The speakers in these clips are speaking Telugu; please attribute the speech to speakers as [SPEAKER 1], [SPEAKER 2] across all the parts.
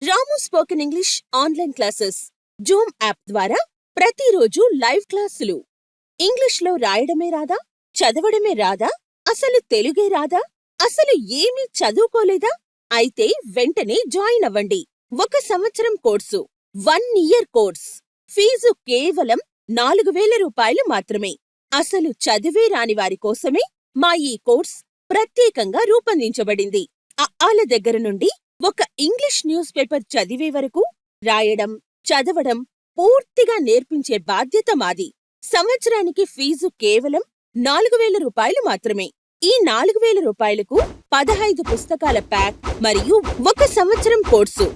[SPEAKER 1] రాము spoken English online classes Zoom app ద్వారా ప్రతిరోజు లైవ్ క్లాసులు. ఇంగ్లీష్లో రాయడమే రాదా? చదవడమే రాదా? అసలు తెలుగే రాదా? అసలు ఏమీ చదువుకోలేదా? అయితే వెంటనే జాయిన్ అవ్వండి. 1 సంవత్సరం కోర్సు, 1 ఇయర్ కోర్స్. ఫీజు కేవలం 4000 రూపాయలు మాత్రమే. అసలు చదివే రాని వారి కోసమే మా ఈ కోర్స్ ప్రత్యేకంగా రూపొందించబడింది. అఆల దగ్గర నుండి ఒక ఇంగ్లీష్ న్యూస్ పేపర్ చదివే వరకు రాయడం, చదవడం పూర్తిగా నేర్పించే బాధ్యత మాది. సంవత్సరానికి ఫీజు కేవలం 4000 రూపాయలు మాత్రమే. ఈ 4000 రూపాయలకు 15 పుస్తకాల ప్యాక్ మరియు 1 సంవత్సరం కోర్సు,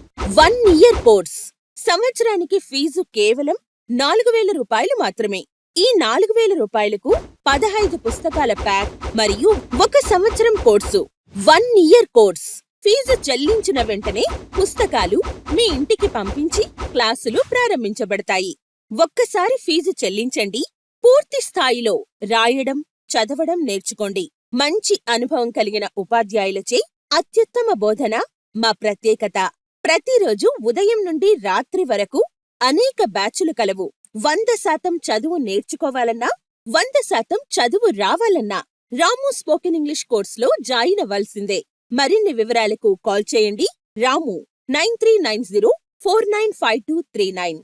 [SPEAKER 1] 1 ఇయర్ కోర్స్. సంవత్సరానికి ఫీజు కేవలం 4000 రూపాయలు మాత్రమే. ఈ 4000 రూపాయలకు 15 పుస్తకాల ప్యాక్ మరియు 1 సంవత్సరం కోర్సు, 1 ఇయర్ కోర్స్. ఫీజు చెల్లించిన వెంటనే పుస్తకాలు మీ ఇంటికి పంపించి క్లాసులు ప్రారంభించబడతాయి. ఒక్కసారి ఫీజు చెల్లించండి, పూర్తి స్థాయిలో రాయడం, చదవడం నేర్చుకోండి. మంచి అనుభవం కలిగిన ఉపాధ్యాయులచే అత్యుత్తమ బోధన మా ప్రత్యేకత. ప్రతిరోజు ఉదయం నుండి రాత్రి వరకు అనేక బ్యాచులు కలవు. 100% చదువు నేర్చుకోవాలన్నా, 100% చదువు రావాలన్నా రాము స్పోకెన్ ఇంగ్లీష్ కోర్సులో జాయిన్ అవ్వాల్సిందే. మరిన్ని వివరాలకు కాల్ చేయండి. రాము 9390495239.